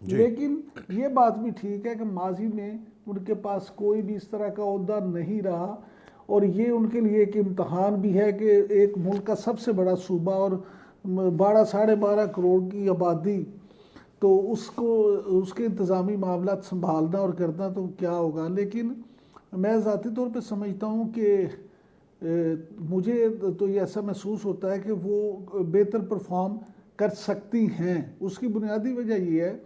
لیکن یہ بات بھی ٹھیک ہے کہ ماضی میں ان کے پاس کوئی بھی اس طرح کا عہدہ نہیں رہا، اور یہ ان کے لیے ایک امتحان بھی ہے کہ ایک ملک کا سب سے بڑا صوبہ اور 12-12.5 کروڑ کی آبادی، تو اس کے انتظامی معاملات سنبھالنا اور کرنا تو کیا ہوگا۔ لیکن میں ذاتی طور پہ سمجھتا ہوں کہ مجھے تو یہ ایسا محسوس ہوتا ہے کہ وہ بہتر پرفارم کر سکتی ہیں۔ اس کی بنیادی وجہ یہ ہے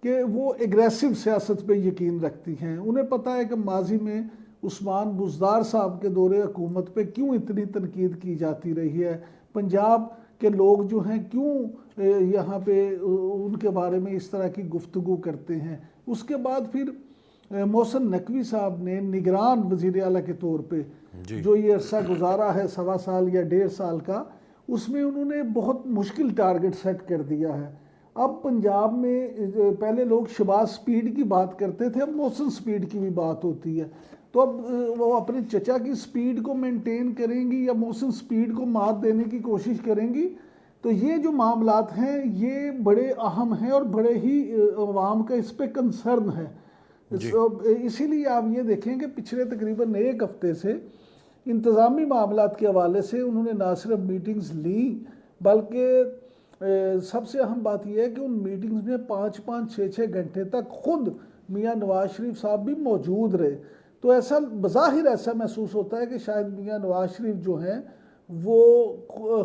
کہ وہ اگریسو سیاست پہ یقین رکھتی ہیں۔ انہیں پتہ ہے کہ ماضی میں عثمان بزدار صاحب کے دور حکومت پہ کیوں اتنی تنقید کی جاتی رہی ہے، پنجاب کے لوگ جو ہیں کیوں یہاں پہ ان کے بارے میں اس طرح کی گفتگو کرتے ہیں۔ اس کے بعد پھر محسن نقوی صاحب نے نگران وزیر اعلیٰ کے طور پہ جو یہ عرصہ گزارا ہے 1.25 سال یا 1.5 سال کا، اس میں انہوں نے بہت مشکل ٹارگٹ سیٹ کر دیا ہے۔ اب پنجاب میں پہلے لوگ شہباز سپیڈ کی بات کرتے تھے، اب محسن سپیڈ کی بھی بات ہوتی ہے، تو اب وہ اپنے چچا کی سپیڈ کو مینٹین کریں گی یا محسن سپیڈ کو مات دینے کی کوشش کریں گی۔ تو یہ جو معاملات ہیں یہ بڑے اہم ہیں اور بڑے ہی عوام کا اس پہ کنسرن ہے۔ اسی لیے آپ یہ دیکھیں کہ پچھلے تقریباً 1 ہفتے سے انتظامی معاملات کے حوالے سے انہوں نے نہ صرف میٹنگز لیں، بلکہ سب سے اہم بات یہ ہے کہ ان میٹنگز میں 5-5 6-6 گھنٹے تک خود میاں نواز شریف صاحب بھی موجود رہے۔ تو ایسا بظاہر ایسا محسوس ہوتا ہے کہ شاید میاں نواز شریف جو ہیں وہ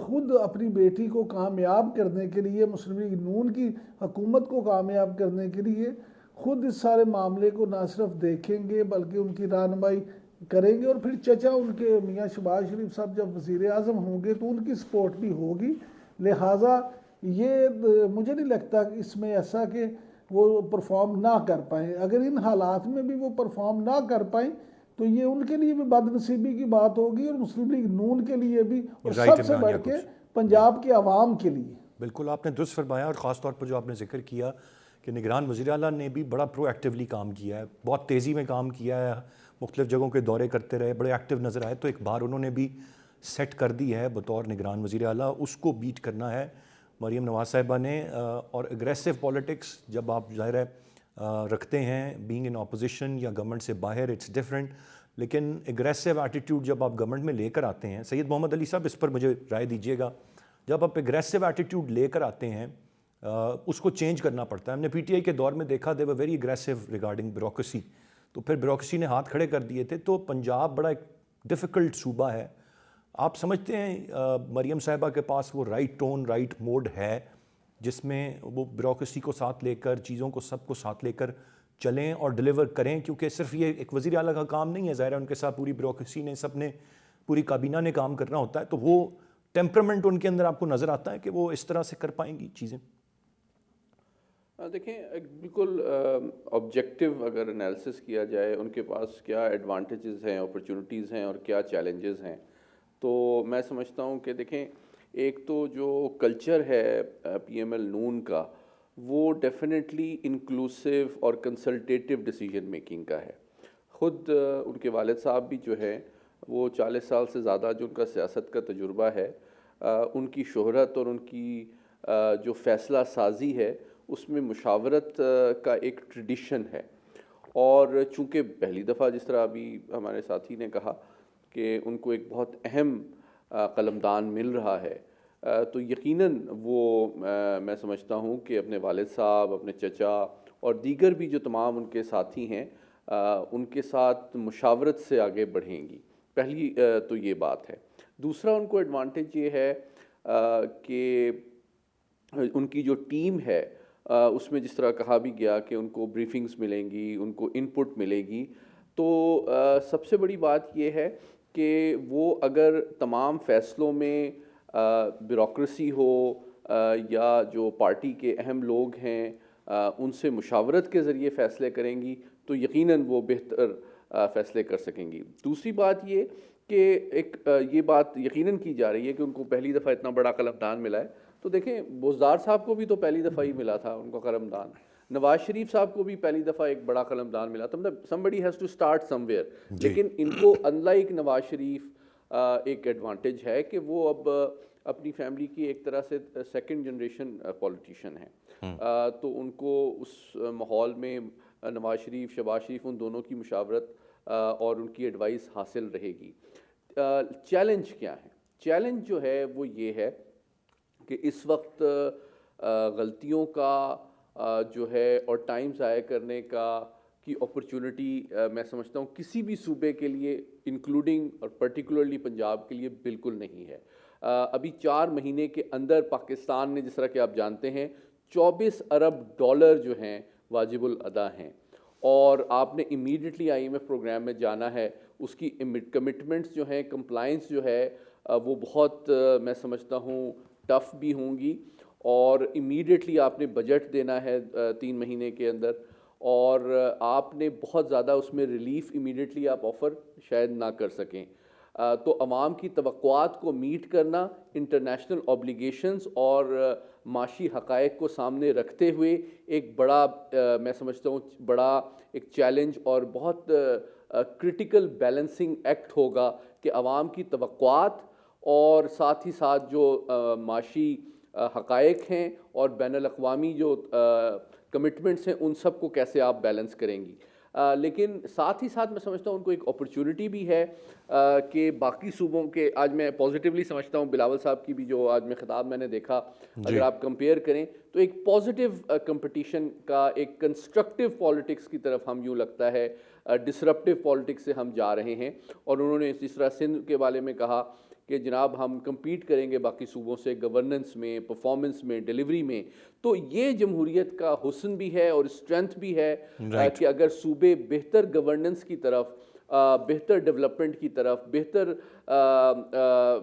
خود اپنی بیٹی کو کامیاب کرنے کے لیے، مسلم لیگ نون کی حکومت کو کامیاب کرنے کے لیے خود اس سارے معاملے کو نہ صرف دیکھیں گے بلکہ ان کی رہنمائی کریں گے، اور پھر چچا ان کے میاں شہباز شریف صاحب جب وزیر اعظم ہوں گے تو ان کی سپورٹ بھی ہوگی۔ لہٰذا یہ مجھے نہیں لگتا کہ اس میں ایسا کہ وہ پرفارم نہ کر پائیں۔ اگر ان حالات میں بھی وہ پرفارم نہ کر پائیں تو یہ ان کے لیے بھی بد نصیبی کی بات ہوگی، اور مسلم لیگ نون کے لیے بھی، اور سب سے بڑھ کے پنجاب کے عوام کے لیے۔ بالکل آپ نے درست فرمایا، اور خاص طور پر جو آپ نے ذکر کیا کہ نگران وزیر اعلیٰ نے بھی بڑا پرو ایکٹیولی کام کیا ہے، بہت تیزی میں کام کیا ہے، مختلف جگہوں کے دورے کرتے رہے، بڑے ایکٹیو نظر آئے۔ تو ایک بار انہوں نے بھی سیٹ کر دی ہے بطور نگران وزیر اعلیٰ، اس کو بیٹ کرنا ہے مریم نواز صاحبہ نے۔ اور اگریسو پولیٹکس جب آپ ظاہر ہے رکھتے ہیں بینگ ان اپوزیشن یا گورنمنٹ سے باہر، اٹس ڈفرینٹ، لیکن اگریسو ایٹیٹیوڈ جب آپ گورنمنٹ میں لے کر آتے ہیں، سید محمد علی صاحب اس پر مجھے رائے دیجیے گا، جب آپ اگریسو ایٹیٹیوڈ لے کر آتے ہیں اس کو چینج کرنا پڑتا ہے۔ ہم نے پی ٹی آئی کے دور میں دیکھا they were very aggressive regarding bureaucracy, تو پھر بیوروکریسی نے ہاتھ کھڑے کر دیے تھے۔ تو پنجاب بڑا ایک ڈیفیکلٹ صوبہ ہے۔ آپ سمجھتے ہیں مریم صاحبہ کے پاس وہ رائٹ ٹون، رائٹ موڈ ہے جس میں وہ بیوروکریسی کو ساتھ لے کر، چیزوں کو سب کو ساتھ لے کر چلیں اور ڈیلیور کریں؟ کیونکہ صرف یہ ایک وزیر اعلیٰ کا کام نہیں ہے، ظاہر ہے ان کے ساتھ پوری بیوروکریسی نے، سب نے، پوری کابینہ نے کام کرنا ہوتا ہے۔ تو وہ ٹیمپرامنٹ ان کے اندر آپ کو نظر آتا ہے کہ وہ اس طرح سے کر پائیں گی چیزیں؟ دیکھیں بالکل آبجیکٹیو اگر انالیسس کیا جائے ان کے پاس کیا ایڈوانٹیجز ہیں، اپرچونٹیز ہیں اور کیا چیلنجز ہیں، تو میں سمجھتا ہوں کہ دیکھیں ایک تو جو کلچر ہے پی ایم ایل نون کا وہ ڈیفینیٹلی انکلوسیو اور کنسلٹیٹیو ڈیسیجن میکنگ کا ہے۔ خود ان کے والد صاحب بھی جو ہے وہ 40 سال سے زیادہ جو ان کا سیاست کا تجربہ ہے، ان کی شہرت اور ان کی جو فیصلہ سازی ہے اس میں مشاورت کا ایک ٹریڈیشن ہے۔ اور چونکہ پہلی دفعہ جس طرح ابھی ہمارے ساتھی نے کہا کہ ان کو ایک بہت اہم قلمدان مل رہا ہے، تو یقیناً وہ میں سمجھتا ہوں کہ اپنے والد صاحب، اپنے چچا اور دیگر بھی جو تمام ان کے ساتھی ہیں ان کے ساتھ مشاورت سے آگے بڑھیں گی۔ پہلی تو یہ بات ہے۔ دوسرا ان کو ایڈوانٹیج یہ ہے کہ ان کی جو ٹیم ہے اس میں جس طرح کہا بھی گیا کہ ان کو بریفنگز ملیں گی، ان کو ان پٹ ملے گی، تو سب سے بڑی بات یہ ہے کہ وہ اگر تمام فیصلوں میں بیوروکریسی ہو یا جو پارٹی کے اہم لوگ ہیں ان سے مشاورت کے ذریعے فیصلے کریں گی تو یقیناً وہ بہتر فیصلے کر سکیں گی۔ دوسری بات یہ کہ ایک یہ بات یقیناً کی جا رہی ہے کہ ان کو پہلی دفعہ اتنا بڑا قلمدان ملا ہے، تو دیکھیں بزدار صاحب کو بھی تو پہلی دفعہ ہی ملا تھا ان کو قلمدان، نواز شریف صاحب کو بھی پہلی دفعہ ایک بڑا قلمدان ملا تھا، مطلب somebody has to start somewhere۔ لیکن ان کو unlike نواز شریف ایک ایڈوانٹیج ہے کہ وہ اب اپنی فیملی کی ایک طرح سے سیکنڈ جنریشن پولیٹیشین ہیں، تو ان کو اس ماحول میں نواز شریف، شہباز شریف، ان دونوں کی مشاورت اور ان کی ایڈوائس حاصل رہے گی۔ چیلنج کیا ہے؟ چیلنج جو ہے وہ یہ ہے کہ اس وقت غلطیوں کا جو ہے اور ٹائم ضائع کرنے کی اپرچونٹی میں سمجھتا ہوں کسی بھی صوبے کے لیے انکلوڈنگ اور پرٹیکولرلی پنجاب کے لیے بالکل نہیں ہے۔ ابھی 4 مہینے کے اندر پاکستان نے، جس طرح کہ آپ جانتے ہیں، 24 ارب ڈالر جو ہیں واجب الادا ہیں، اور آپ نے امیڈیٹلی IMF پروگرام میں جانا ہے، اس کی کمٹمنٹس جو ہیں، کمپلائنس جو ہے وہ بہت میں سمجھتا ہوں ٹف بھی ہوں گی، اور امیڈیٹلی آپ نے بجٹ دینا ہے 3 مہینے کے اندر، اور آپ نے بہت زیادہ اس میں ریلیف امیڈیٹلی آپ آفر شاید نہ کر سکیں۔ تو عوام کی توقعات کو میٹ کرنا، انٹرنیشنل اوبلیگیشنز اور معاشی حقائق کو سامنے رکھتے ہوئے ایک بڑا میں سمجھتا ہوں بڑا ایک چیلنج اور بہت کرٹیکل بیلنسنگ ایکٹ ہوگا کہ عوام کی توقعات اور ساتھ ہی ساتھ جو معاشی حقائق ہیں اور بین الاقوامی جو کمٹمنٹس ہیں، ان سب کو کیسے آپ بیلنس کریں گی۔ لیکن ساتھ ہی ساتھ میں سمجھتا ہوں ان کو ایک اپرچونٹی بھی ہے کہ باقی صوبوں کے، آج میں پازیٹیولی سمجھتا ہوں بلاول صاحب کی بھی جو آج میں خطاب میں نے دیکھا، اگر آپ کمپیئر کریں تو ایک پازیٹیو کمپٹیشن کا، ایک کنسٹرکٹیو پالیٹکس کی طرف ہم یوں لگتا ہے ڈسرپٹیو پالیٹکس سے ہم جا رہے ہیں۔ اور انہوں نے جس طرح سندھ کے بارے میں کہا کہ جناب ہم کمپیٹ کریں گے باقی صوبوں سے گورننس میں، پرفارمنس میں، ڈیلیوری میں، تو یہ جمہوریت کا حسن بھی ہے اور اسٹرینتھ بھی ہے کہ اگر صوبے بہتر گورننس کی طرف، بہتر ڈیولپمنٹ کی طرف، بہتر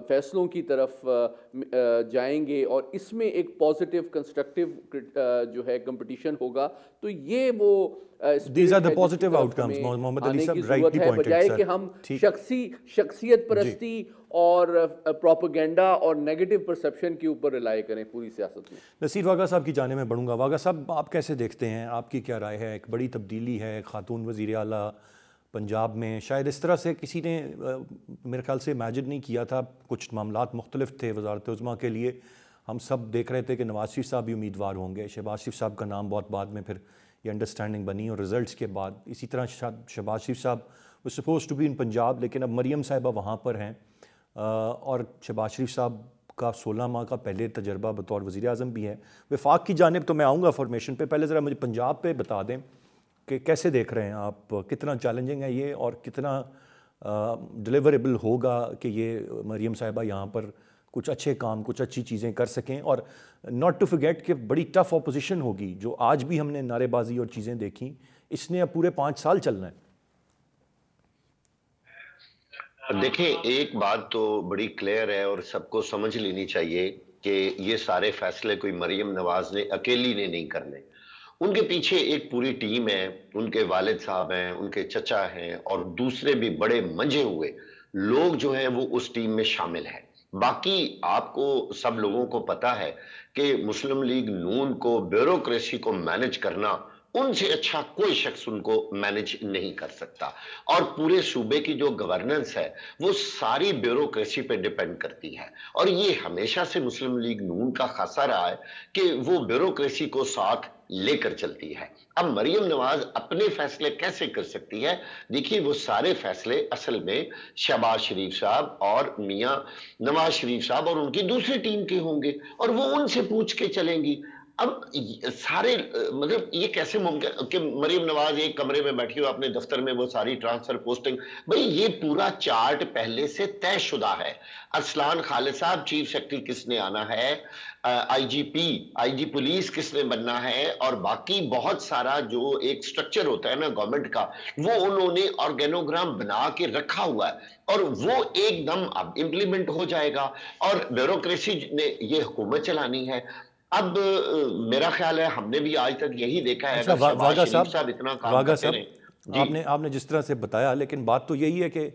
فیصلوں کی طرف جائیں گے اور اس میں ایک پازیٹیو کنسٹرکٹیو جو ہے کمپٹیشن ہوگا، تو یہ وہ These are the positive outcomes, محمد علی صاحب rightly pointed, بجائے کہ ہم شخصیت پرستی اور پروپیگنڈا اور نیگیٹو پرسپشن کے اوپر رلائی کریں پوری سیاست میں۔ نصیر واگا صاحب کی جانب میں بڑھوں گا۔ واگا صاحب، آپ کیسے دیکھتے ہیں، آپ کی کیا رائے ہے؟ ایک بڑی تبدیلی ہے، خاتون وزیر اعلیٰ پنجاب میں، شاید اس طرح سے کسی نے میرے خیال سے امیجن نہیں کیا تھا، کچھ معاملات مختلف تھے وزارت عظمیٰ کے لیے، ہم سب دیکھ رہے تھے کہ نواز شریف صاحب بھی امیدوار ہوں گے، شہباز شریف صاحب کا نام بہت بعد میں پھر یہ انڈرسٹینڈنگ بنی اور رزلٹس کے بعد، اسی طرح شہباز شریف صاحب was supposed to be in Punjab, لیکن اب مریم صاحبہ وہاں پر ہیں، اور شہباز شریف صاحب کا 16 ماہ کا پہلے تجربہ بطور وزیر اعظم بھی ہے۔ وفاق کی جانب تو میں آؤں گا فارمیشن پہ، پہلے ذرا مجھے پنجاب پہ بتا دیں کہ کیسے دیکھ رہے ہیں آپ، کتنا چیلنجنگ ہے یہ اور کتنا ڈیلیوریبل ہوگا کہ یہ مریم صاحبہ یہاں پر کچھ اچھے کام، کچھ اچھی چیزیں کر سکیں، اور ناٹ ٹو فرگیٹ کہ بڑی ٹف اپوزیشن ہوگی، جو آج بھی ہم نے نعرے بازی اور چیزیں دیکھیں، اس نے اب پورے 5 سال چلنا ہے۔ دیکھیں، ایک بات تو بڑی کلیئر ہے اور سب کو سمجھ لینی چاہیے کہ یہ سارے فیصلے کوئی مریم نواز نے اکیلی نے نہیں کرنے، ان کے پیچھے ایک پوری ٹیم ہے، ان کے والد صاحب ہیں، ان کے چچا ہیں، اور دوسرے بھی بڑے منجے ہوئے لوگ جو ہیں وہ اس ٹیم میں شامل ہیں۔ باقی آپ کو سب لوگوں کو پتا ہے کہ مسلم لیگ نون کو بیوروکریسی کو مینج کرنا ان سے اچھا کوئی شخص ان کو مینج نہیں کر سکتا، اور پورے صوبے کی جو گورننس ہے وہ ساری بیوروکریسی پہ ڈیپینڈ کرتی ہے، اور یہ ہمیشہ سے مسلم لیگ نون کا خاصہ رہا ہے کہ وہ بیوروکریسی کو ساتھ لے کر چلتی ہے۔ اب مریم نواز اپنے فیصلے کیسے کر سکتی ہے؟ دیکھیے، وہ سارے فیصلے اصل میں شہباز شریف صاحب اور میاں نواز شریف صاحب اور ان کی دوسری ٹیم کے ہوں گے، اور وہ ان سے پوچھ کے چلیں گی۔ اب سارے مطلب یہ کیسے ممکن کہ مریم نواز ایک کمرے میں بیٹھی ہو اپنے دفتر میں، وہ ساری ٹرانسفر پوسٹنگ، بھئی یہ پورا چارٹ پہلے سے طے شدہ ہے۔ ارسلان خالد صاحب چیف سیکرٹری کس نے آنا ہے، آئی جی پولیس کس نے بننا ہے، اور باقی بہت سارا جو ایک سٹرکچر ہوتا ہے نا گورنمنٹ کا، وہ انہوں نے آرگینوگرام بنا کے رکھا ہوا ہے، اور وہ ایک دم اب امپلیمنٹ ہو جائے گا، اور بیوروکریسی نے یہ حکومت چلانی ہے۔ اب میرا خیال ہے ہم نے بھی آج تک یہی دیکھا ہے، اگر شہباز شریف صاحب اتنا کام کرتے رہے۔ آپ نے جس طرح سے بتایا، لیکن بات تو یہی ہے کہ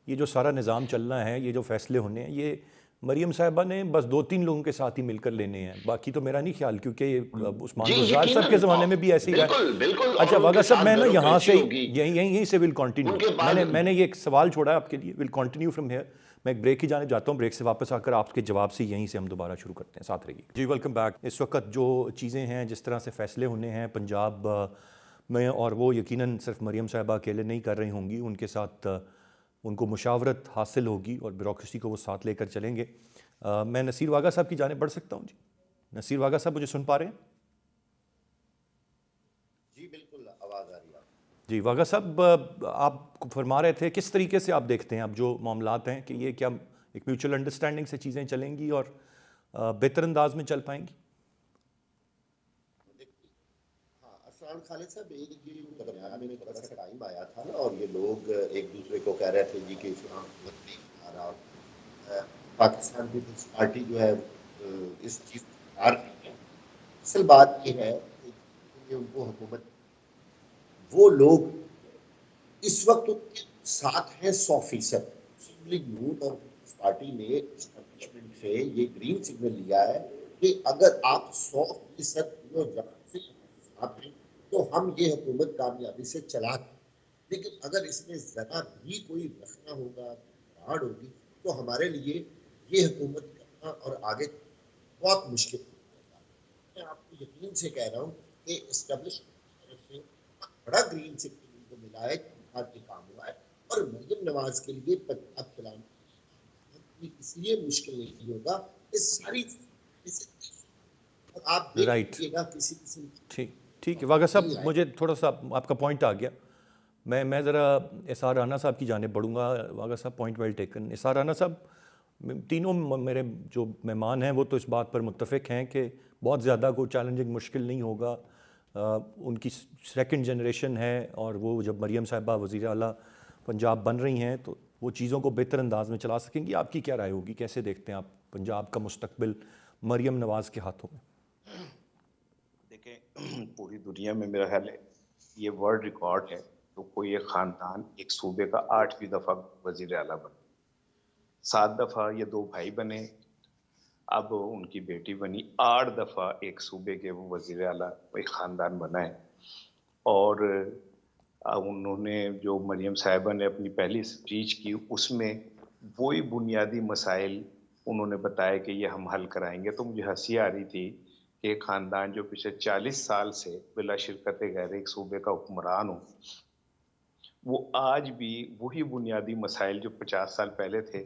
یہ جو سارا نظام چلنا ہے، یہ جو فیصلے ہونے ہیں، یہ مریم صاحبہ نے بس 2-3 لوگوں کے ساتھ ہی مل کر لینے ہیں، باقی تو میرا نہیں خیال، کیونکہ عثمان گلزار صاحب کے زمانے میں بھی ایسے ہی ہے۔ اچھا واگا صاحب، میں نا یہاں سے یہیں سے ول کنٹینیو، میں نے یہ ایک سوال چھوڑا ہے آپ کے لیے، ول کنٹینیو فرام ہیئر۔ میں ایک بریک کی جانب جاتا ہوں, بریک سے واپس آ کر آپ کے جواب سے یہیں سے ہم دوبارہ شروع کرتے ہیں, ساتھ رہیے. جی ویلکم بیک. اس وقت جو چیزیں ہیں, جس طرح سے فیصلے ہونے ہیں پنجاب میں, اور وہ یقیناً صرف مریم صاحبہ اکیلے نہیں کر رہی ہوں گی, ان کے ساتھ ان کو مشاورت حاصل ہوگی اور بیوروکریسی کو وہ ساتھ لے کر چلیں گے. میں نصیر واگا صاحب کی جانب بڑھ سکتا ہوں؟ جی نصیر واگا صاحب مجھے سن پا رہے ہیں؟ جی بالکل آواز آ رہی ہے. جی واگا صاحب, آپ فرما رہے تھے کس طریقے سے آپ دیکھتے ہیں اب جو معاملات ہیں کہ یہ کیا ایک میوچل انڈرسٹینڈنگ سے چیزیں چلیں گی اور بہتر انداز میں چل پائیں گی؟ ارسلان خالد صاحب, یہ درمیان میں تھوڑا سا ٹائم آیا تھا نا, اور یہ لوگ ایک دوسرے کو کہہ رہے تھے جی کہ اسلام حکومت نہیں آ رہا, پاکستان پیپلز پارٹی جو ہے اس چیز کو ہار رہی ہے. اصل بات یہ ہے کہ ان کو حکومت, وہ لوگ اس وقت ان کے ساتھ ہیں 100%. مسلم لیگ نون اور پیپلز پارٹی نے اسٹیبلشمنٹ سے یہ گرین سگنل لیا ہے کہ اگر آپ 100% جان سے ساتھ ہیں تو ہم یہ حکومت کامیابی سے چلا دیں, لیکن اگر اس میں ذرا بھی کوئی رکھنا ہوگا, راڑ ہوگی, تو ہمارے لیے یہ حکومت کرنا اور آگے بہت مشکل ہو جائے گا. میں آپ کو یقین سے کہہ رہا ہوں کہ اسٹیبلشمنٹ کی طرف سے بڑا گرین سگنل ان کو ملا ہے کہ بات یہ کام ہوا ہے, اور مریم نواز کے لیے پنجاب چلانا اس لیے مشکل نہیں ہوگا. اس ساری آپ دیکھ رائٹ, لیجیے گا کسی قسم ٹھیک ہے واگا صاحب, مجھے تھوڑا سا آپ کا پوائنٹ آ گیا. میں ذرا اسار رانا صاحب کی جانب بڑھوں گا. واگا صاحب پوائنٹ ویل ٹیکن. اسار رانا صاحب, تینوں میرے جو مہمان ہیں وہ تو اس بات پر متفق ہیں کہ بہت زیادہ کوئی چیلنجنگ مشکل نہیں ہوگا. ان کی سیکنڈ جنریشن ہے, اور وہ جب مریم صاحبہ وزیر اعلیٰ پنجاب بن رہی ہیں تو وہ چیزوں کو بہتر انداز میں چلا سکیں گی. آپ کی کیا رائے ہوگی, کیسے دیکھتے ہیں آپ پنجاب کا مستقبل مریم نواز کے ہاتھوں میں؟ دیکھیں, پوری دنیا میں میرا خیال ہے یہ ورلڈ ریکارڈ ہے تو کوئی ایک خاندان ایک صوبے کا 8ویں دفعہ وزیر اعلیٰ بنے. 7 دفعہ یہ 2 بھائی بنے, اب ان کی بیٹی بنی. 8 دفعہ ایک صوبے کے وہ وزیر اعلیٰ ایک خاندان بنا ہے. اور انہوں نے جو مریم صاحبہ نے اپنی پہلی اسپیچ کی, اس میں وہی بنیادی مسائل انہوں نے بتایا کہ یہ ہم حل کرائیں گے. تو مجھے ہنسی آ رہی تھی کہ ایک خاندان جو پچھلے 40 سال سے بلا شرکت غیر ایک صوبے کا حکمران ہو, وہ آج بھی وہی بنیادی مسائل جو 50 سال پہلے تھے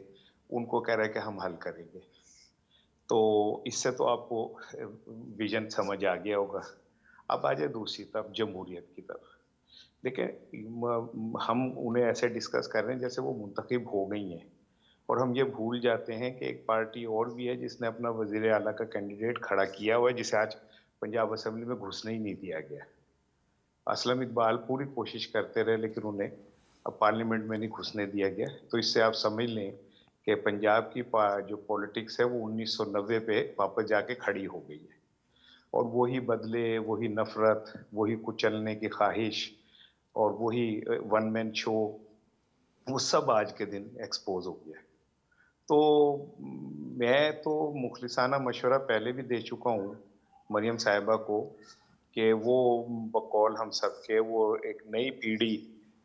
ان کو کہہ رہے کہ ہم حل کریں گے. تو اس سے تو آپ کو ویژن سمجھ آ گیا ہوگا. اب آ جائے دوسری طرف, جمہوریت کی طرف. دیکھیں, ہم انہیں ایسے ڈسکس کر رہے ہیں جیسے وہ منتخب ہو گئی ہیں, اور ہم یہ بھول جاتے ہیں کہ ایک پارٹی اور بھی ہے جس نے اپنا وزیر اعلیٰ کا کینڈیڈیٹ کھڑا کیا ہوا ہے, جسے آج پنجاب اسمبلی میں گھسنے ہی نہیں دیا گیا. اسلم اقبال پوری کوشش کرتے رہے لیکن انہیں اب پارلیمنٹ میں نہیں گھسنے دیا گیا. تو اس سے آپ سمجھ لیں کہ پنجاب کی جو پولیٹکس ہے وہ 1990 پہ واپس جا کے کھڑی ہو گئی ہے, اور وہی بدلے, وہی نفرت, وہی کچلنے کی خواہش, اور وہی ون مین شو, وہ سب آج کے دن ایکسپوز ہو گیا ہے. تو میں تو مخلصانہ مشورہ پہلے بھی دے چکا ہوں مریم صاحبہ کو کہ وہ بقول ہم سب کے وہ ایک نئی پیڑھی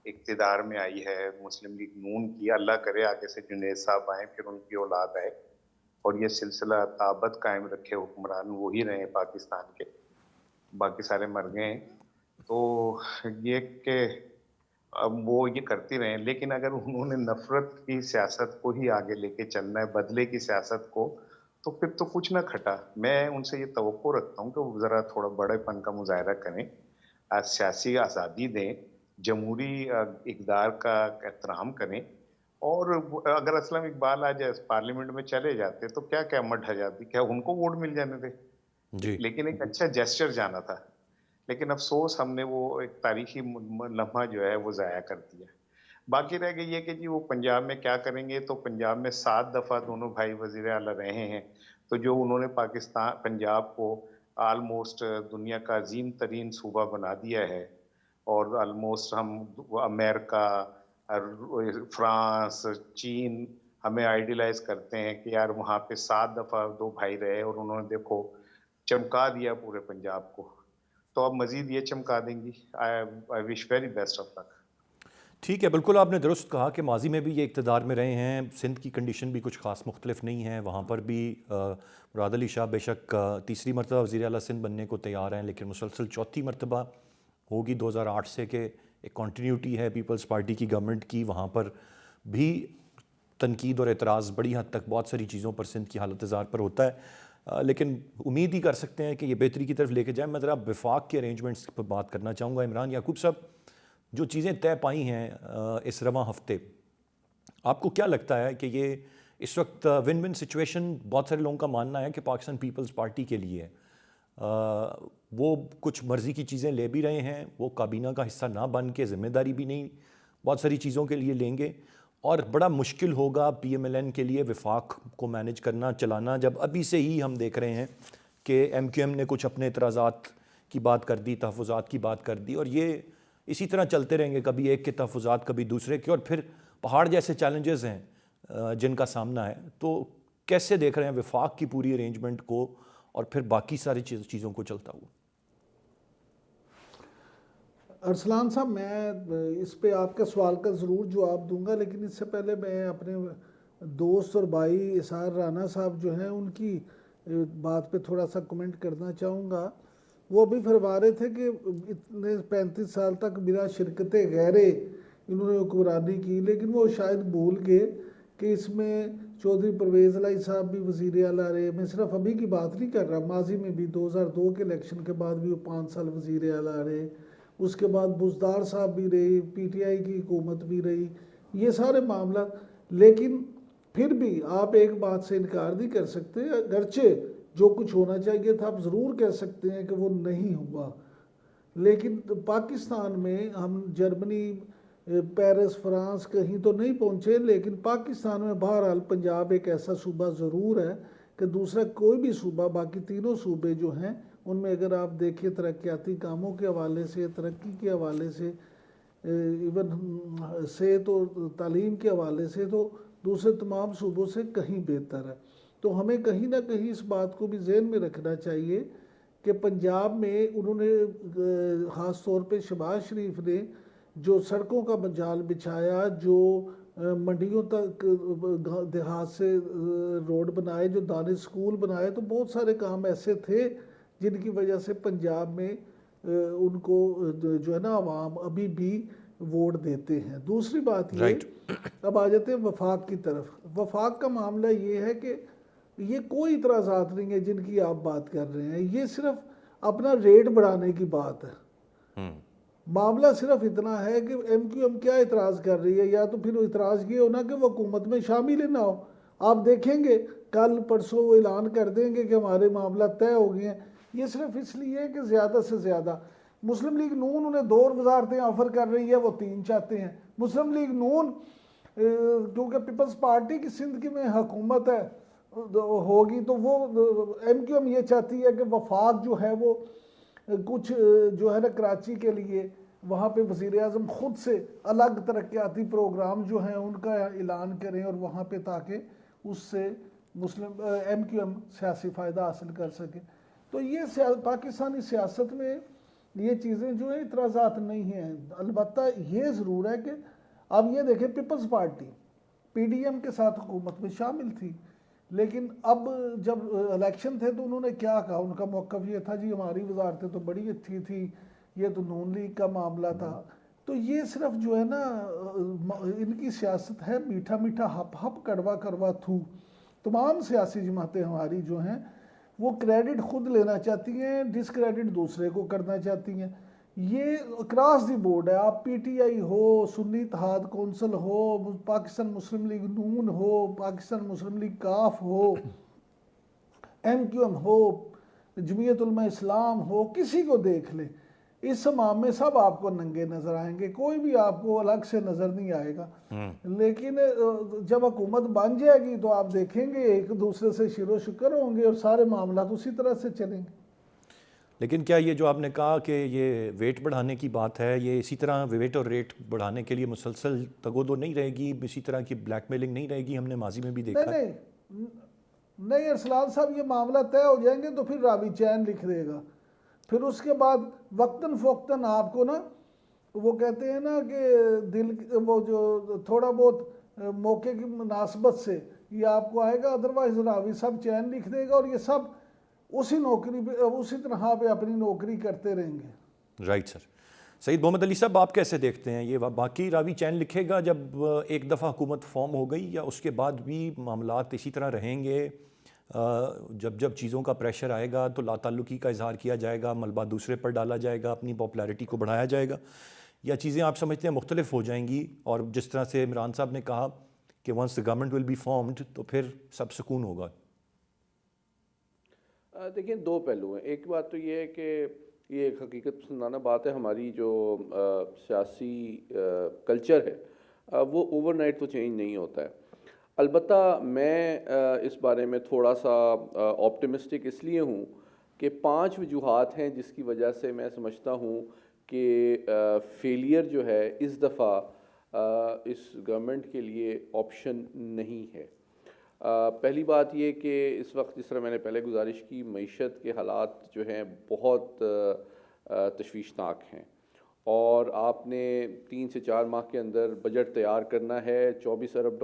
اقتدار میں آئی ہے مسلم لیگ نون کی. اللہ کرے آگے سے جنید صاحب آئیں, پھر ان کی اولاد آئے, اور یہ سلسلہ تابت قائم رکھے. حکمران وہی رہے پاکستان کے, باقی سارے مر گئے ہیں. تو یہ کہ اب وہ یہ کرتی رہیں, لیکن اگر انہوں نے نفرت کی سیاست کو ہی آگے لے کے چلنا ہے, بدلے کی سیاست کو, تو پھر تو کچھ نہ کھٹا. میں ان سے یہ توقع رکھتا ہوں کہ وہ ذرا تھوڑا بڑے پن کا مظاہرہ کریں, سیاسی آزادی دیں, جمہوری اقدار کا احترام کریں. اور اگر اسلم اقبال آج پارلیمنٹ میں چلے جاتے تو کیا قیامت ڈھ جاتی, کیا ان کو ووٹ مل جانے تھے؟ جی لیکن ایک اچھا جیسچر جانا تھا. لیکن افسوس ہم نے وہ ایک تاریخی لمحہ جو ہے وہ ضائع کر دیا. باقی رہ گئی یہ کہ جی وہ پنجاب میں کیا کریں گے. تو پنجاب میں 7 دفعہ دونوں بھائی وزیر اعلیٰ رہے ہیں, تو جو انہوں نے پاکستان پنجاب کو آلموسٹ دنیا کا عظیم ترین صوبہ بنا دیا ہے, اور آلموسٹ ہم امریکہ, فرانس, چین ہمیں آئیڈیلائز کرتے ہیں کہ یار وہاں پہ 7 دفعہ 2 بھائی رہے اور انہوں نے دیکھو چمکا دیا پورے پنجاب کو. تو اب مزید یہ چمکا دیں گی. آئی وش ویری بیسٹ آف لک. ٹھیک ہے، بالکل آپ نے درست کہا کہ ماضی میں بھی یہ اقتدار میں رہے ہیں، سندھ کی کنڈیشن بھی کچھ خاص مختلف نہیں ہے، وہاں پر بھی مراد علی شاہ بے شک تیسری مرتبہ وزیر اعلیٰ سندھ بننے کو تیار ہیں، لیکن مسلسل چوتھی مرتبہ ہوگی 2008 سے کہ ایک کنٹینیوٹی ہے پیپلز پارٹی کی گورنمنٹ کی، وہاں پر بھی تنقید اور اعتراض بڑی حد تک بہت ساری چیزوں پر سندھ کی حالت زار پر ہوتا ہے، لیکن امید ہی کر سکتے ہیں کہ یہ بہتری کی طرف لے کے جائیں۔ میں ذرا وفاق کے ارینجمنٹس پر بات کرنا چاہوں گا۔ عمران یعقوب صاحب، جو چیزیں طے پائی ہیں اس رواں ہفتے، آپ کو کیا لگتا ہے کہ یہ اس وقت ون ون سچویشن بہت سارے لوگوں کا ماننا ہے کہ پاکستان پیپلز پارٹی کے لیے ہے، وہ کچھ مرضی کی چیزیں لے بھی رہے ہیں، وہ کابینہ کا حصہ نہ بن کے ذمہ داری بھی نہیں بہت ساری چیزوں کے لیے لیں گے، اور بڑا مشکل ہوگا پی ایم ایل این کے لیے وفاق کو مینج کرنا چلانا، جب ابھی سے ہی ہم دیکھ رہے ہیں کہ ایم کیو ایم نے کچھ اپنے اعتراضات کی بات کر دی، تحفظات کی بات کر دی، اور یہ اسی طرح چلتے رہیں گے، کبھی ایک کے تحفظات کبھی دوسرے کے، اور پھر پہاڑ جیسے چیلنجز ہیں جن کا سامنا ہے۔ تو کیسے دیکھ رہے ہیں وفاق کی پوری ارینجمنٹ کو اور پھر باقی ساری چیزوں کو چلتا ہوا؟ ارسلان صاحب، میں اس پہ آپ کا سوال کا ضرور جواب دوں گا، لیکن اس سے پہلے میں اپنے دوست اور بھائی اسار رانا صاحب جو ہیں ان کی بات پہ تھوڑا سا کمنٹ کرنا چاہوں گا۔ وہ ابھی فرما رہے تھے کہ اتنے 35 سال تک بلا شرکت غیرے انہوں نے حکمرانی کی، لیکن وہ شاید بھول گئے کہ اس میں چودھری پرویز الہی صاحب بھی وزیر اعلیٰ رہے۔ میں صرف ابھی کی بات نہیں کر رہا، ماضی میں بھی 2002 کے الیکشن کے بعد بھی وہ 5 سال وزیر اعلیٰ رہے، اس کے بعد بزدار صاحب بھی رہی، پی ٹی آئی کی حکومت بھی رہی، یہ سارے معاملات۔ لیکن پھر بھی آپ ایک بات سے انکار نہیں کر سکتے، اگرچہ جو کچھ ہونا چاہیے تھا آپ ضرور کہہ سکتے ہیں کہ وہ نہیں ہوا، لیکن پاکستان میں ہم جرمنی، پیرس، فرانس کہیں تو نہیں پہنچے، لیکن پاکستان میں بہرحال پنجاب ایک ایسا صوبہ ضرور ہے کہ دوسرا کوئی بھی صوبہ، باقی تینوں صوبے جو ہیں ان میں اگر آپ دیکھیں ترقیاتی کاموں کے حوالے سے، ترقی کے حوالے سے، ایون صحت و تعلیم کے حوالے سے، تو دوسرے تمام صوبوں سے کہیں بہتر ہے۔ تو ہمیں کہیں نہ کہیں اس بات کو بھی ذہن میں رکھنا چاہیے کہ پنجاب میں انہوں نے خاص طور پہ شہباز شریف نے جو سڑکوں کا جال بچھایا، جو منڈیوں تک دیہات سے روڈ بنائے، جو دانش اسکول بنائے، تو بہت سارے کام ایسے تھے جن کی وجہ سے پنجاب میں ان کو جو ہے نا عوام ابھی بھی ووٹ دیتے ہیں۔ دوسری بات یہ، اب آ جاتے ہیں وفاق کی طرف۔ وفاق کا معاملہ یہ ہے کہ یہ کوئی اعتراضات نہیں ہے جن کی آپ بات کر رہے ہیں، یہ صرف اپنا ریٹ بڑھانے کی بات ہے۔ معاملہ صرف اتنا ہے کہ ایم کیو ایم کیا اعتراض کر رہی ہے، یا تو پھر اعتراض یہ ہونا کہ وہ حکومت میں شامل ہی نہ ہو۔ آپ دیکھیں گے کل پرسوں وہ اعلان کر دیں گے کہ ہمارے معاملہ طے ہو گئے ہیں۔ یہ صرف اس لیے کہ زیادہ سے زیادہ مسلم لیگ نون انہیں 2 وزارتیں آفر کر رہی ہے، وہ 3 چاہتے ہیں۔ مسلم لیگ نون کیونکہ پیپلز پارٹی کی سندھ کی میں حکومت ہے ہوگی، تو وہ ایم کیو ایم یہ چاہتی ہے کہ وفاق جو ہے وہ کچھ جو ہے نا کراچی کے لیے وہاں پہ وزیر اعظم خود سے الگ ترقیاتی پروگرام جو ہیں ان کا اعلان کریں، اور وہاں پہ تاکہ اس سے مسلم ایم کیو ایم سیاسی فائدہ حاصل کر سکے۔ تو یہ پاکستانی سیاست میں یہ چیزیں جو ہیں اعتراضات نہیں ہیں۔ البتہ یہ ضرور ہے کہ اب یہ دیکھیں Peoples Party P D M کے ساتھ حکومت میں شامل تھی، لیکن اب جب الیکشن تھے تو انہوں نے کیا کہا، ان کا موقف یہ تھا جی ہماری وزارتیں تو بڑی اچھی تھی، یہ تو نون لیگ کا معاملہ تھا۔ تو یہ صرف جو ہے نا ان کی سیاست ہے میٹھا میٹھا ہپ ہپ کڑوا کڑوا تھو۔ تمام سیاسی جماعتیں ہماری جو ہیں وہ کریڈٹ خود لینا چاہتی ہیں، ڈس کریڈٹ دوسرے کو کرنا چاہتی ہیں۔ یہ اکراس دی بورڈ ہے، آپ پی ٹی آئی ہو، سنی اتحاد کونسل ہو، پاکستان مسلم لیگ نون ہو، پاکستان مسلم لیگ کاف ہو، ایم کیو ایم ہو، جمعیت علماء اسلام ہو، کسی کو دیکھ لیں اس امام میں سب آپ کو ننگے نظر آئیں گے، کوئی بھی آپ کو الگ سے نظر نہیں آئے گا۔ لیکن جب حکومت بن جائے گی تو آپ دیکھیں گے ایک دوسرے سے شیر و شکر ہوں گے اور سارے معاملات اسی طرح سے چلیں گے۔ لیکن کیا یہ جو آپ نے کہا کہ یہ ویٹ بڑھانے کی بات ہے، یہ اسی طرح ویٹ اور ریٹ بڑھانے کے لیے مسلسل تگودو نہیں رہے گی، اسی طرح کی بلیک میلنگ نہیں رہے گی؟ ہم نے ماضی میں بھی دیکھا۔ نہیں ارسلان صاحب، یہ معاملہ طے ہو جائیں گے تو پھر راوی چین لکھ دے گا، پھر اس کے بعد وقتاً فوقتاً آپ کو نا وہ کہتے ہیں نا کہ دل وہ جو تھوڑا بہت موقع کی مناسبت سے یہ آپ کو آئے گا، ادروائز راوی سب چین لکھ دے گا اور یہ سب اسی نوکری پہ اسی طرح پہ اپنی نوکری کرتے رہیں گے. Right sir. سعید محمد علی صاحب آپ کیسے دیکھتے ہیں یہ باقی راوی چین لکھے گا جب ایک دفعہ حکومت فارم ہو گئی، یا اس کے بعد بھی معاملات اسی طرح رہیں گے؟ جب چیزوں کا پریشر آئے گا تو لا تعلقی کا اظہار کیا جائے گا، ملبہ دوسرے پر ڈالا جائے گا، اپنی پاپولیرٹی کو بڑھایا جائے گا، یا چیزیں آپ سمجھتے ہیں مختلف ہو جائیں گی؟ اور جس طرح سے عمران صاحب نے کہا کہ once the government will be formed تو پھر سب سکون ہوگا. دیکھیں دو پہلو ہیں. ایک بات تو یہ ہے کہ یہ ایک حقیقت پسندانہ بات ہے، ہماری جو سیاسی کلچر ہے وہ اوور نائٹ تو چینج نہیں ہوتا ہے. البتہ میں اس بارے میں تھوڑا سا آپٹیمسٹک اس لیے ہوں کہ 5 وجوہات ہیں جس کی وجہ سے میں سمجھتا ہوں کہ فیلئر جو ہے اس دفعہ اس گورنمنٹ کے لیے آپشن نہیں ہے. پہلی بات یہ کہ اس وقت جس طرح میں نے پہلے گزارش کی، معیشت کے حالات جو ہیں بہت تشویشناک ہیں، اور آپ نے 3 سے 4 ماہ کے اندر بجٹ تیار کرنا ہے، $24 ارب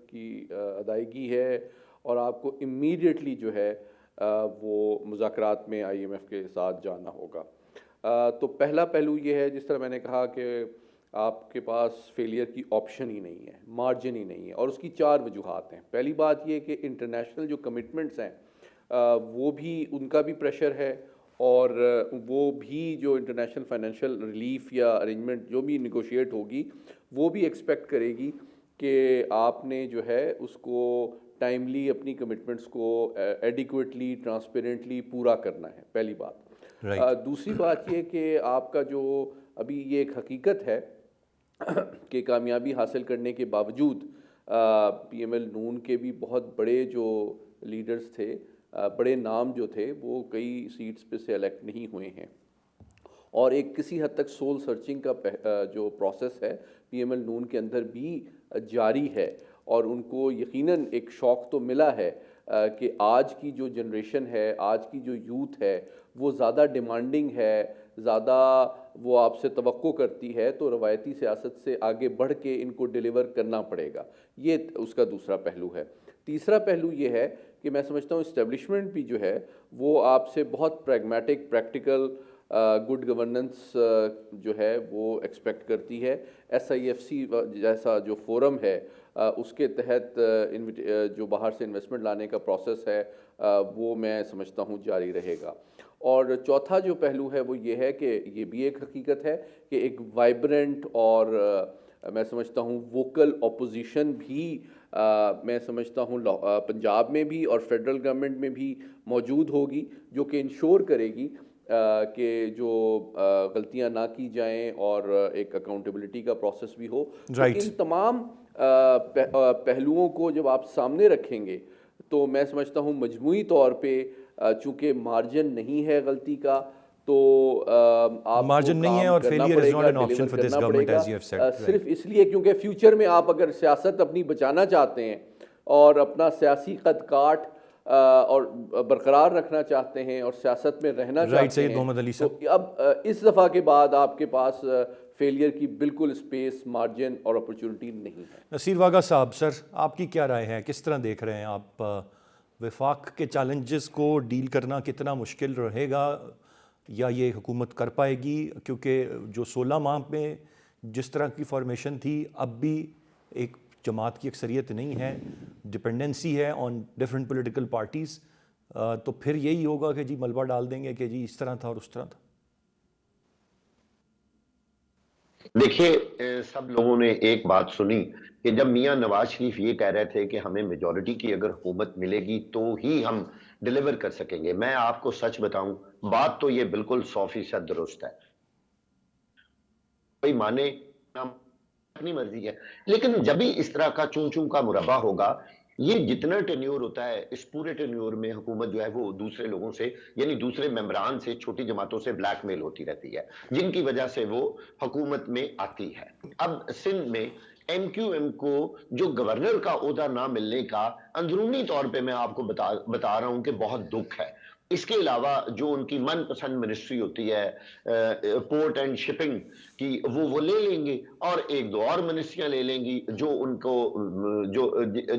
کی ادائیگی ہے، اور آپ کو امیڈیٹلی جو ہے وہ مذاکرات میں IMF کے ساتھ جانا ہوگا. تو پہلا پہلو یہ ہے، جس طرح میں نے کہا کہ آپ کے پاس فیلئر کی آپشن ہی نہیں ہے، مارجن ہی نہیں ہے، اور اس کی 4 وجوہات ہیں. پہلی بات یہ کہ انٹرنیشنل جو کمٹمنٹس ہیں وہ بھی ان کا بھی پریشر ہے، اور وہ بھی جو انٹرنیشنل فائنینشیل ریلیف یا ارینجمنٹ جو بھی نیگوشیٹ ہوگی وہ بھی ایکسپیکٹ کرے گی کہ آپ نے جو ہے اس کو ٹائملی اپنی کمٹمنٹس کو ایڈیکویٹلی ٹرانسپیرنٹلی پورا کرنا ہے. پہلی بات. دوسری بات یہ کہ آپ کا جو ابھی یہ ایک حقیقت ہے کہ کامیابی حاصل کرنے کے باوجود PML نون کے بھی بہت بڑے جو لیڈرز تھے، بڑے نام جو تھے، وہ کئی سیٹس پہ سے الیکٹ نہیں ہوئے ہیں، اور ایک کسی حد تک سول سرچنگ کا جو پروسیس ہے PML نون کے اندر بھی جاری ہے. اور ان کو یقیناً ایک شوق تو ملا ہے کہ آج کی جو جنریشن ہے، آج کی جو یوتھ ہے، وہ زیادہ ڈیمانڈنگ ہے، زیادہ وہ آپ سے توقع کرتی ہے، تو روایتی سیاست سے آگے بڑھ کے ان کو ڈیلیور کرنا پڑے گا. یہ اس کا دوسرا پہلو ہے. تیسرا پہلو یہ ہے کہ میں سمجھتا ہوں اسٹیبلشمنٹ بھی جو ہے وہ آپ سے بہت پریگمیٹک، پریکٹیکل گڈ گورننس جو ہے وہ ایکسپیکٹ کرتی ہے. SIFC جیسا جو فورم ہے اس کے تحت جو باہر سے انویسٹمنٹ لانے کا پروسیس ہے وہ میں سمجھتا ہوں جاری رہے گا. اور چوتھا جو پہلو ہے وہ یہ ہے کہ یہ بھی ایک حقیقت ہے کہ ایک وائبرنٹ اور میں سمجھتا ہوں ووکل اپوزیشن بھی میں سمجھتا ہوں پنجاب میں بھی اور فیڈرل گورنمنٹ میں بھی موجود ہوگی، جو کہ انشور کرے گی کہ جو غلطیاں نہ کی جائیں اور ایک اکاؤنٹیبلٹی کا پروسیس بھی ہو. ان تمام پہلوؤں کو جب آپ سامنے رکھیں گے تو میں سمجھتا ہوں مجموعی طور پہ چونکہ مارجن نہیں ہے غلطی کا، تو آپ مارجن نہیں ہے اور failure is not an option for this government as you have said. صرف اس لیے کیونکہ فیوچر میں آپ اگر سیاست اپنی بچانا چاہتے ہیں اور اپنا سیاسی قد کاٹ اور برقرار رکھنا چاہتے ہیں اور سیاست میں رہنا چاہتے ہیں، تو اب اس دفعہ کے بعد آپ کے پاس فیلئر کی بالکل اسپیس، مارجن اور اپرچونٹی نہیں ہے. نصیر واگا صاحب، سر آپ کی کیا رائے ہے؟ کس طرح دیکھ رہے ہیں آپ وفاق کے چیلنجز کو ڈیل کرنا؟ کتنا مشکل رہے گا یا یہ حکومت کر پائے گی؟ کیونکہ جو 16 ماہ میں جس طرح کی فارمیشن تھی، اب بھی ایک جماعت کی اکثریت نہیں ہے، ڈپینڈنسی ہے آن ڈفرینٹ پولیٹیکل پارٹیز، تو پھر یہی ہوگا کہ جی ملبہ ڈال دیں گے کہ جی اس طرح تھا اور اس طرح تھا. دیکھیے سب لوگوں نے ایک بات سنی کہ جب میاں نواز شریف یہ کہہ رہے تھے کہ ہمیں میجورٹی کی اگر حکومت ملے گی تو ہی ہم ڈیلیور کر سکیں گے. میں آپ کو سچ بتاؤں، بات تو یہ بالکل 100% درست ہے. کوئی مانے اپنی مرضی ہے، لیکن جب بھی اس طرح کا چون چون کا مربع ہوگا، یہ جتنا ٹینیور ہوتا ہے اس پورے ٹینیور میں حکومت جو ہے وہ دوسرے لوگوں سے، یعنی دوسرے ممبران سے، چھوٹی جماعتوں سے بلیک میل ہوتی رہتی ہے، جن کی وجہ سے وہ حکومت میں آتی ہے. اب سندھ میں MQM کو جو گورنر کا عہدہ نہ ملنے کا اندرونی طور پہ میں آپ کو بتا رہا ہوں کہ بہت دکھ ہے. اس کے علاوہ جو ان کی من پسند منسٹری ہوتی ہے پورٹ اینڈ شپنگ کی وہ لے لیں گے، اور ایک دو اور منسٹریاں لے لیں گی جو ان کو جو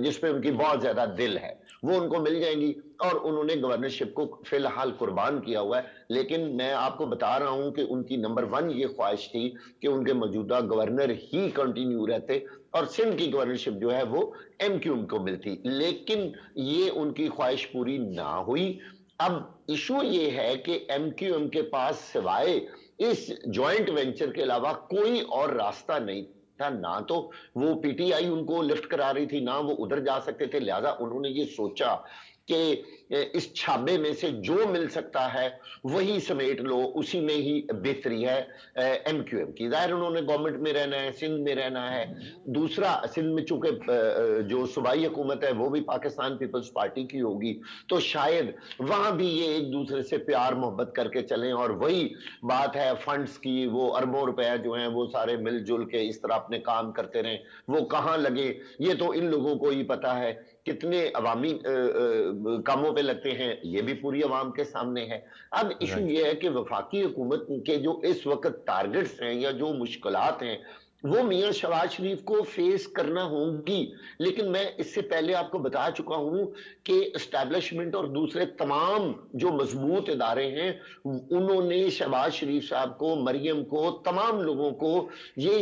جس پہ ان کی بہت زیادہ دل ہے، وہ ان کو مل جائیں گی، اور انہوں نے گورنرشپ کو فی الحال قربان کیا ہوا ہے۔ لیکن میں آپ کو بتا رہا ہوں کہ ان کی نمبر 1 یہ خواہش تھی کہ ان کے موجودہ گورنر ہی کنٹینیو رہتے اور سندھ کی گورنرشپ جو ہے وہ ایم کیو ایم کو ملتی، لیکن یہ ان کی خواہش پوری نہ ہوئی۔ اب ایشو یہ ہے کہ ایم کیو ایم کے پاس سوائے اس جوائنٹ وینچر کے علاوہ کوئی اور راستہ نہیں تھا، نہ تو وہ پی ٹی آئی ان کو لفٹ کرا رہی تھی، نہ وہ ادھر جا سکتے تھے، لہذا انہوں نے یہ سوچا کہ اس چھابے میں سے جو مل سکتا ہے وہی سمیٹ لو، اسی میں ہی بہتری ہے ایم کیو ایم کی۔ ظاہر انہوں نے گورنمنٹ میں رہنا ہے، سندھ میں رہنا ہے، دوسرا سندھ میں چونکہ جو صوبائی حکومت ہے وہ بھی پاکستان پیپلز پارٹی کی ہوگی، تو شاید وہاں بھی یہ ایک دوسرے سے پیار محبت کر کے چلیں، اور وہی بات ہے فنڈز کی، وہ اربوں روپے جو ہیں وہ سارے مل جل کے اس طرح اپنے کام کرتے رہیں، وہ کہاں لگے یہ تو ان لوگوں کو ہی پتا ہے، کتنے عوامی کاموں پہ لگتے ہیں یہ بھی پوری عوام کے سامنے ہے۔ اب ایشو رائٹ، یہ ہے کہ وفاقی حکومت کے جو اس وقت ٹارگٹس ہیں یا جو مشکلات ہیں وہ میاں شہباز شریف کو فیس کرنا ہوں گی، لیکن میں اس سے پہلے آپ کو بتا چکا ہوں کہ اسٹیبلشمنٹ اور دوسرے تمام جو مضبوط ادارے ہیں انہوں نے شہباز شریف صاحب کو، مریم کو، تمام لوگوں کو یہ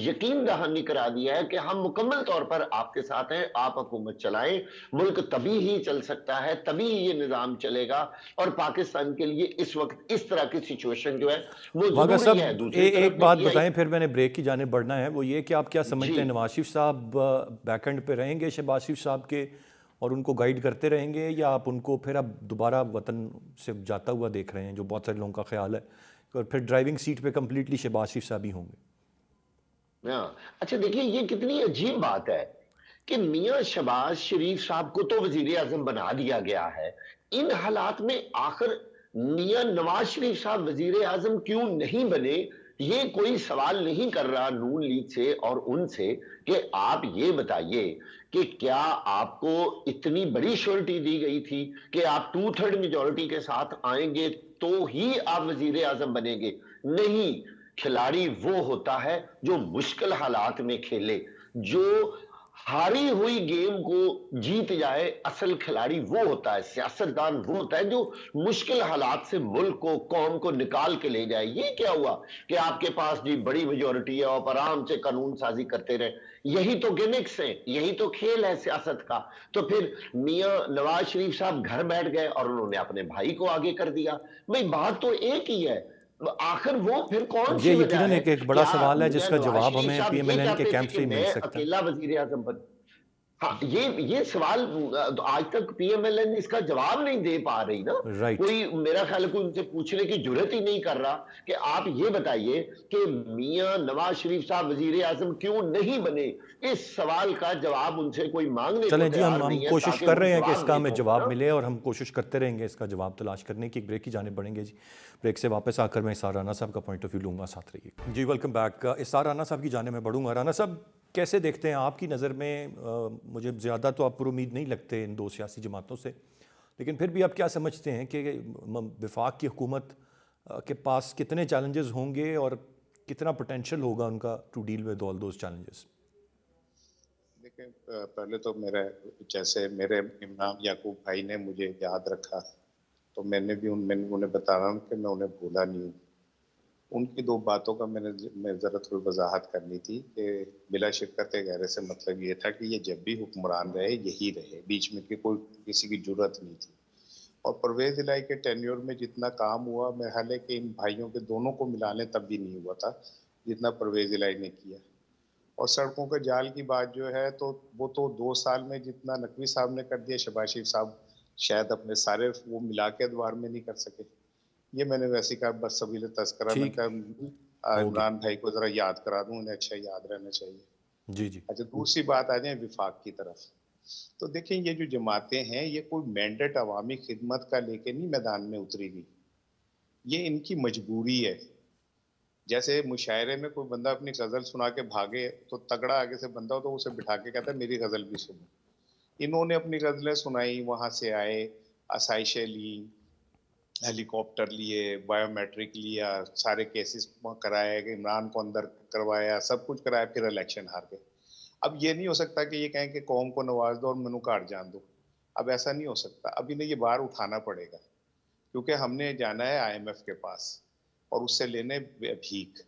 یقین دہانی کرا دیا ہے کہ ہم مکمل طور پر آپ کے ساتھ ہیں، آپ حکومت چلائیں، ملک تبھی ہی چل سکتا ہے، تبھی یہ نظام چلے گا، اور پاکستان کے لیے اس وقت اس طرح کی سچویشن جو ہے وہ واقعہ ضروری ہے۔ صاحب دوسری طرف ایک بات PTI بتائیں پھر میں نے بریک کی جانب بڑھنا ہے، وہ یہ کہ آپ کیا سمجھتے ہیں جی نواز شریف صاحب بیک اینڈ پہ رہیں گے شہباز شریف صاحب کے اور ان کو گائیڈ کرتے رہیں گے، یا آپ ان کو پھر اب دوبارہ وطن سے جاتا ہوا دیکھ رہے ہیں جو بہت سارے لوگوں کا خیال ہے، اور پھر ڈرائیونگ سیٹ پہ کمپلیٹلی شہباز شریف صاحب ہی ہوں گے؟ ہاں، اچھا دیکھیے یہ کتنی عجیب بات ہے کہ میاں شہباز شریف صاحب کو تو وزیر اعظم بنا دیا گیا ہے، ان حالات میں آخر میاں نواز شریف صاحب وزیر اعظم کیوں نہیں بنے؟ یہ کوئی سوال نہیں کر رہا نون لیگ سے اور ان سے کہ آپ یہ بتائیے کہ کیا آپ کو اتنی بڑی شورٹی دی گئی تھی کہ آپ 2/3 میجورٹی کے ساتھ آئیں گے تو ہی آپ وزیر اعظم بنیں گے؟ نہیں، کھلاڑی وہ ہوتا ہے جو مشکل حالات میں کھیلے، جو ہاری ہوئی گیم کو جیت جائے، اصل کھلاڑی وہ ہوتا ہے، سیاستدان وہ ہوتا ہے جو مشکل حالات سے ملک کو، قوم کو نکال کے لے جائے۔ یہ کیا ہوا کہ آپ کے پاس جی بڑی میجورٹی ہے، آپ آرام سے قانون سازی کرتے رہے؟ یہی تو گیمکس ہیں، یہی تو کھیل ہے سیاست کا۔ تو پھر میاں نواز شریف صاحب گھر بیٹھ گئے اور انہوں نے اپنے بھائی کو آگے کر دیا۔ بھئی بات تو ایک ہی ہے، آخر وہ پھر کون یہ سی وجہ یقیناً ہے؟ ایک بڑا کیا سوال ہے جس میاں کا نواز جواب شریف ہمیں صاحب پی ایم یہ ایل این کے چاہتے تھے کیمپ کہ سے ہی مل میں سکتا ہے؟ اکیلا وزیر اعظم بن؟ ہاں، یہ سوال آج تک پی ایم ایل این اس کا جواب نہیں دے پا رہی نا، رائٹ، کوئی میرا خیال ہے کوئی ان سے پوچھنے کی جرات ہی نہیں کر رہا کہ آپ یہ بتائیے کہ میاں نواز شریف صاحب وزیر اعظم کیوں نہیں بنے؟ اس سوال کا جواب ان سے کوئی مانگنے کو چلیں جی، تیار ہم نہیں ہے، کوشش تاکہ کر وہ رہے ہیں کہ اس جواب کا دے ہمیں تو جواب نا۔ ملے، اور ہم کوشش کرتے رہیں گے اس کا جواب تلاش کرنے کی۔ ایک بریک کی جانب بڑھیں گے جی، بریک سے واپس آ کر میں اسرار رانا صاحب کا پوائنٹ آف ویو لوں گا، ساتھ رہیے جی۔ Welcome back. اسرار رانا صاحب کی جانب میں بڑھوں گا۔ رانا صاحب کیسے دیکھتے ہیں آپ کی نظر میں، مجھے زیادہ تو آپ پر امید نہیں لگتے ان دو سیاسی جماعتوں سے، لیکن پھر بھی آپ کیا سمجھتے ہیں کہ وفاق کی حکومت کے پاس کتنے چیلنجز ہوں گے اور کتنا پوٹینشیل ہوگا ان کا to deal with all those challenges? دیکھیں، پہلے تو جیسے میرے امام یعقوب بھائی نے مجھے یاد رکھا تو میں نے بھی انہیں بتا رہا ہوں کہ میں انہیں بھولا نہیں ہوں۔ ان کی 2 باتوں کا میں ذرا تھوڑی وضاحت کرنی تھی کہ بلا شرکت غیرے سے مطلب یہ تھا کہ یہ جب بھی حکمران رہے یہی رہے، بیچ میں کوئی کسی کی جرت نہیں تھی۔ اور پرویز الہی کے ٹینیور میں جتنا کام ہوا، میرے خیال ہے کہ ان بھائیوں کے دونوں کو ملانے تب بھی نہیں ہوا تھا جتنا پرویز الہی نے کیا۔ اور سڑکوں کے جال کی بات جو ہے تو وہ تو 2 سال میں جتنا نقوی صاحب نے کر دیا، شہباز شریف صاحب شاید اپنے سارے وہ ملا کے ادوار میں نہیں کر سکے۔ یہ میں نے ویسے کہا بس سبیل تذکرہ، میں ٹھیک کہا ہوگی عمران بھائی کو ذرا یاد کرا دوں، انہیں اچھا یاد رہنا چاہیے۔ جی جی۔ اچھا، دوسری بات آ جائیں وفاق کی طرف، تو دیکھیں یہ جو جماعتیں ہیں یہ کوئی مینڈیٹ عوامی خدمت کا لے کے نہیں میدان میں اتری ہوئی، یہ ان کی مجبوری ہے۔ جیسے مشاعرے میں کوئی بندہ اپنی غزل سنا کے بھاگے تو تگڑا آگے سے بندہ ہو تو اسے بٹھا کے کہتا ہے میری غزل بھی سنو۔ انہوں نے اپنی غزلیں سنائی، وہاں سے آئے، آسائشیں لیں، ہیلی کاپٹر لیے, بایومیٹرک لیا, سارے کیسز کرائے, عمران کو اندر کروایا, سب کچھ کرایا, پھر الیکشن ہار گئے. اب یہ نہیں ہو سکتا کہ یہ کہیں کہ قوم کو نواز دو اور منو کاٹ جان دو. اب ایسا نہیں ہو سکتا. اب انہیں یہ بار اٹھانا پڑے گا, کیونکہ ہم نے جانا ہے IMF کے پاس اور اس سے لینے بھیک.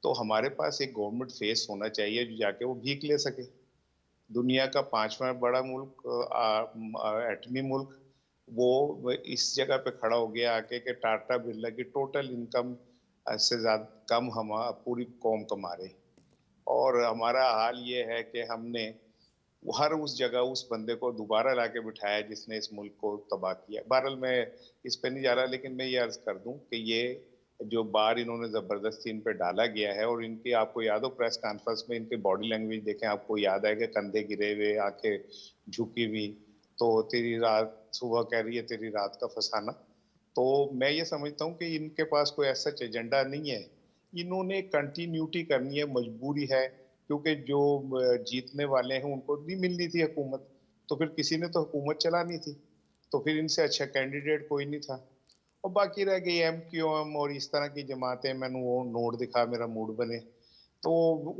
تو ہمارے پاس ایک گورنمنٹ فیس ہونا چاہیے جو جا کے وہ بھیک لے سکے. دنیا کا 5واں بڑا ملک, ایٹمی ملک, وہ اس جگہ پہ کھڑا ہو گیا آ کے کہ ٹاٹا برلا کی ٹوٹل انکم سے زیادہ کم ہم پوری قوم کما رہے. اور ہمارا حال یہ ہے کہ ہم نے ہر اس جگہ اس بندے کو دوبارہ لا کے بٹھایا جس نے اس ملک کو تباہ کیا. بہرحال میں اس پہ نہیں جا رہا, لیکن میں یہ عرض کر دوں کہ یہ جو بار انہوں نے زبردستی ان پہ ڈالا گیا ہے, اور ان کی آپ کو یاد ہو پریس کانفرنس میں ان کے باڈی لینگویج دیکھیں, آپ کو یاد ہے کہ کندھے گرے ہوئے, آنکھیں جھکی ہوئی, تو تیری رات صبح کہہ رہی ہے تیری رات کا فسانہ. تو میں یہ سمجھتا ہوں کہ ان کے پاس کوئی ایسا ایجنڈا نہیں ہے, انہوں نے کنٹینیوٹی کرنی ہے, مجبوری ہے, کیونکہ جو جیتنے والے ہیں ان کو نہیں ملنی تھی حکومت, تو پھر کسی نے تو حکومت چلانی تھی, تو پھر ان سے اچھا کینڈیڈیٹ کوئی نہیں تھا. اور باقی رہ گئی MQM اور اس طرح کی جماعتیں, میں نے وہ نوٹ دکھا میرا موڈ بنے, تو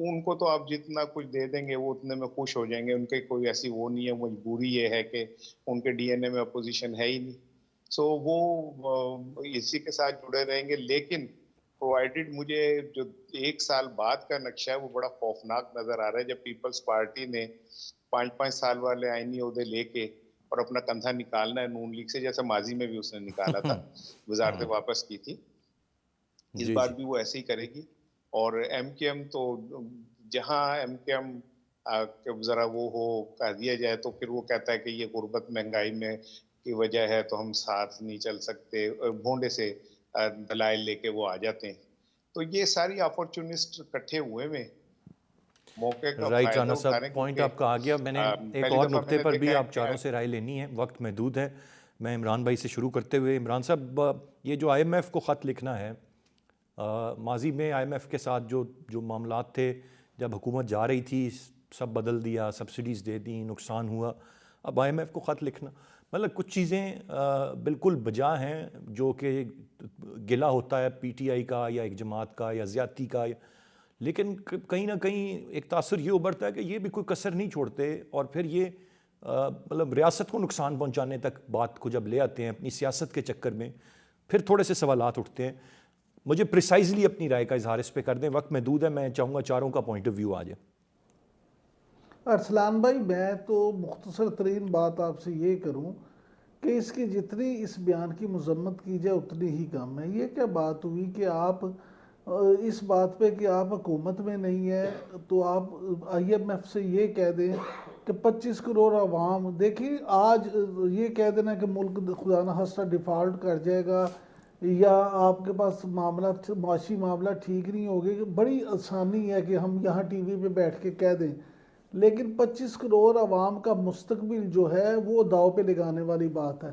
ان کو تو آپ جتنا کچھ دے دیں گے وہ اتنے میں خوش ہو جائیں گے. ان کے کوئی ایسی وہ نہیں ہے, مجبوری یہ ہے کہ ان کے DNA میں اپوزیشن ہے ہی نہیں, سو وہ اسی کے ساتھ جڑے رہیں گے. لیکن پرووائڈڈ مجھے جو 1 سال بعد کا نقشہ ہے وہ بڑا خوفناک نظر آ رہا ہے, جب پیپلز پارٹی نے 5 سال والے آئینی عہدے لے کے اور اپنا کندھا نکالنا ہے نون لیگ سے, جیسے ماضی میں بھی اس نے نکالا تھا, وزارتیں واپس کی تھی, اس جی بار جی بھی وہ ایسے ہی کرے گی. اور MKM تو جہاں MKM ذرا وہ ہو کہہ دیا جائے تو پھر وہ کہتا ہے کہ یہ غربت مہنگائی میں کی وجہ ہے تو ہم ساتھ نہیں چل سکتے, بھونڈے سے دلائل لے کے وہ آ جاتے ہیں. تو یہ ساری اپورچونسٹ اکٹھے ہوئے میں موقع کا رائٹ فائدہ رانا اٹھا صاحب, رہے ہیں, پوائنٹ کیونکہ آپ کا آ گیا. میں نے ایک پہلی اور دفعہ میں نقطے نے پر بھی, دیکھا ہے آپ چاروں سے رائے لینی ہے, وقت محدود ہے. میں عمران بھائی سے شروع کرتے ہوئے, عمران صاحب یہ جو IMF کو خط لکھنا ہے, ماضی میں IMF کے ساتھ جو معاملات تھے, جب حکومت جا رہی تھی سب بدل دیا, سبسڈیز دے دیں, نقصان ہوا. اب IMF کو خط لکھنا, مطلب کچھ چیزیں بالکل بجا ہیں جو کہ گلا ہوتا ہے PTI کا یا ایک جماعت کا یا زیادتی کا, لیکن کہیں نہ کہیں ایک تاثر یہ ابھرتا ہے کہ یہ بھی کوئی کسر نہیں چھوڑتے, اور پھر یہ مطلب ریاست کو نقصان پہنچانے تک بات کو جب لے آتے ہیں اپنی سیاست کے چکر میں, پھر تھوڑے سے سوالات اٹھتے ہیں. مجھے پریسائزلی اپنی رائے کا اظہار اس پہ کر دیں, وقت محدود ہے, میں چاہوں گا چاروں کا پوائنٹ آف ویو آ جائے. ارسلان بھائی, میں تو مختصر ترین بات آپ سے یہ کروں کہ اس کی جتنی اس بیان کی مذمت کی جائے اتنی ہی کم ہے. یہ کیا بات ہوئی کہ آپ اس بات پہ کہ آپ حکومت میں نہیں ہیں تو آپ IMF سے یہ کہہ دیں کہ 25 کروڑ عوام, دیکھیں آج یہ کہہ دینا کہ ملک خدا نخواستہ ڈیفالٹ کر جائے گا یا آپ کے پاس معاشی معاملہ ٹھیک نہیں ہوگے, بڑی آسانی ہے کہ ہم یہاں ٹی وی پہ بیٹھ کے کہہ دیں, لیکن 25 کروڑ عوام کا مستقبل جو ہے وہ داؤ پہ لگانے والی بات ہے.